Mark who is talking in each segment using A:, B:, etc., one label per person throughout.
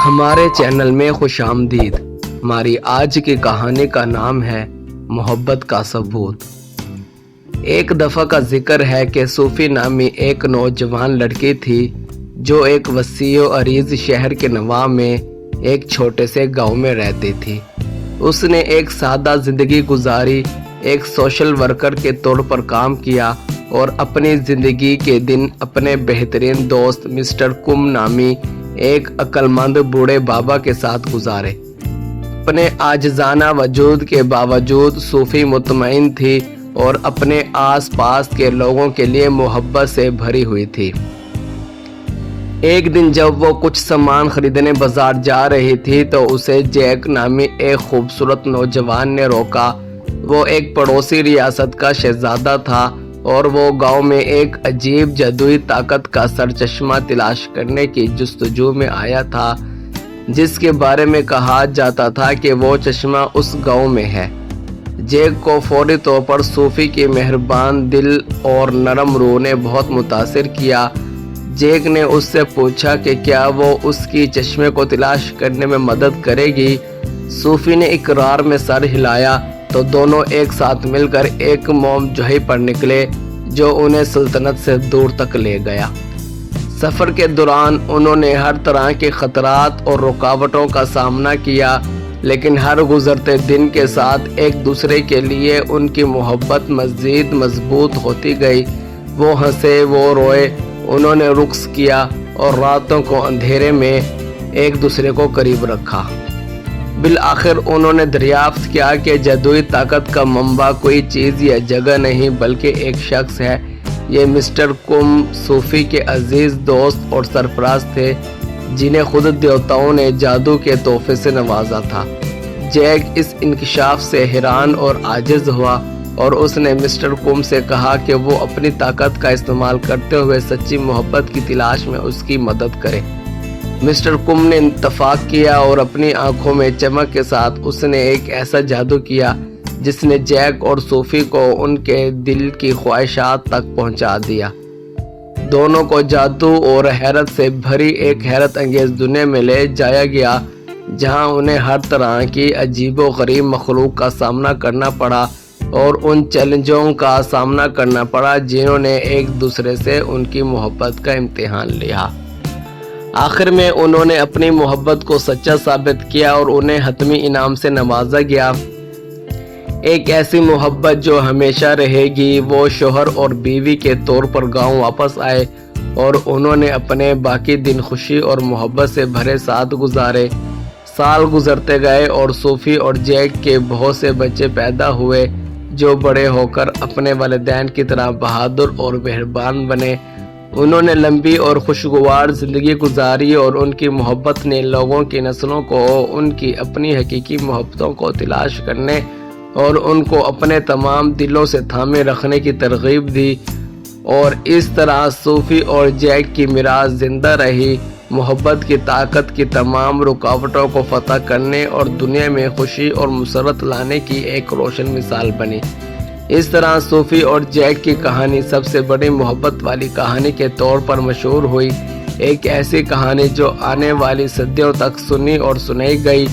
A: ہمارے چینل میں خوش آمدید۔ ہماری آج کی کہانی کا نام ہے محبت کا ثبوت۔ ایک دفعہ کا ذکر ہے کہ صوفی نامی ایک نوجوان لڑکی تھی جو ایک وسیع و عریض شہر کے نواح میں ایک چھوٹے سے گاؤں میں رہتی تھی۔ اس نے ایک سادہ زندگی گزاری، ایک سوشل ورکر کے طور پر کام کیا اور اپنی زندگی کے دن اپنے بہترین دوست مسٹر کم نامی ایک عقل مند بوڑھے بابا کے ساتھ گزارے۔ اپنے عاجزانہ وجود کے باوجود صوفی مطمئن تھی اور اپنے آس پاس کے لوگوں کے لیے محبت سے بھری ہوئی تھی۔ ایک دن جب وہ کچھ سامان خریدنے بازار جا رہی تھی تو اسے جیک نامی ایک خوبصورت نوجوان نے روکا۔ وہ ایک پڑوسی ریاست کا شہزادہ تھا اور وہ گاؤں میں ایک عجیب جادوئی طاقت کا سرچشمہ تلاش کرنے کی جستجو میں آیا تھا، جس کے بارے میں کہا جاتا تھا کہ وہ چشمہ اس گاؤں میں ہے۔ جیک کو فوری طور پر صوفی کی مہربان دل اور نرم روح نے بہت متاثر کیا۔ جیک نے اس سے پوچھا کہ کیا وہ اس کی چشمے کو تلاش کرنے میں مدد کرے گی۔ صوفی نے اقرار میں سر ہلایا تو دونوں ایک ساتھ مل کر ایک موم جوہی پر نکلے جو انہیں سلطنت سے دور تک لے گیا۔ سفر کے دوران انہوں نے ہر طرح کے خطرات اور رکاوٹوں کا سامنا کیا، لیکن ہر گزرتے دن کے ساتھ ایک دوسرے کے لیے ان کی محبت مزید مضبوط ہوتی گئی۔ وہ ہنسے، وہ روئے، انہوں نے رقص کیا اور راتوں کو اندھیرے میں ایک دوسرے کو قریب رکھا۔ بالآخر انہوں نے دریافت کیا کہ جادوئی طاقت کا منبع کوئی چیز یا جگہ نہیں بلکہ ایک شخص ہے۔ یہ مسٹر کم صوفی کے عزیز دوست اور سرفراز تھے جنہیں خود دیوتاؤں نے جادو کے تحفے سے نوازا تھا۔ جیک اس انکشاف سے حیران اور عاجز ہوا اور اس نے مسٹر کم سے کہا کہ وہ اپنی طاقت کا استعمال کرتے ہوئے سچی محبت کی تلاش میں اس کی مدد کرے۔ مسٹر کم نے اتفاق کیا اور اپنی آنکھوں میں چمک کے ساتھ اس نے ایک ایسا جادو کیا جس نے جیک اور صوفی کو ان کے دل کی خواہشات تک پہنچا دیا۔ دونوں کو جادو اور حیرت سے بھری ایک حیرت انگیز دنیا میں لے جایا گیا جہاں انہیں ہر طرح کی عجیب و غریب مخلوق کا سامنا کرنا پڑا اور ان چیلنجوں کا سامنا کرنا پڑا جنہوں نے ایک دوسرے سے ان کی محبت کا امتحان لیا۔ آخر میں انہوں نے اپنی محبت کو سچا ثابت کیا اور انہیں حتمی انعام سے نوازا گیا، ایک ایسی محبت جو ہمیشہ رہے گی۔ وہ شوہر اور بیوی کے طور پر گاؤں واپس آئے اور انہوں نے اپنے باقی دن خوشی اور محبت سے بھرے ساتھ گزارے۔ سال گزرتے گئے اور صوفی اور جیک کے بہت سے بچے پیدا ہوئے جو بڑے ہو کر اپنے والدین کی طرح بہادر اور مہربان بنے۔ انہوں نے لمبی اور خوشگوار زندگی گزاری اور ان کی محبت نے لوگوں کی نسلوں کو ان کی اپنی حقیقی محبتوں کو تلاش کرنے اور ان کو اپنے تمام دلوں سے تھامے رکھنے کی ترغیب دی، اور اس طرح صوفی اور جیک کی میراث زندہ رہی، محبت کی طاقت کی تمام رکاوٹوں کو فتح کرنے اور دنیا میں خوشی اور مسرت لانے کی ایک روشن مثال بنی۔ اس طرح صوفی اور جیک کی کہانی سب سے بڑی محبت والی کہانی کے طور پر مشہور ہوئی، ایک ایسی کہانی جو آنے والی صدیوں تک سنی اور سنائی گئی،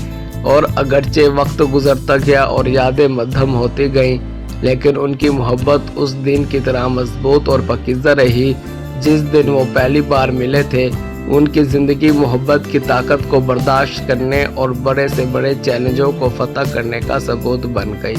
A: اور اگرچہ وقت گزرتا گیا اور یادیں مدھم ہوتی گئیں، لیکن ان کی محبت اس دن کی طرح مضبوط اور پاکیزہ رہی جس دن وہ پہلی بار ملے تھے۔ ان کی زندگی محبت کی طاقت کو برداشت کرنے اور بڑے سے بڑے چیلنجوں کو فتح کرنے کا ثبوت بن گئی۔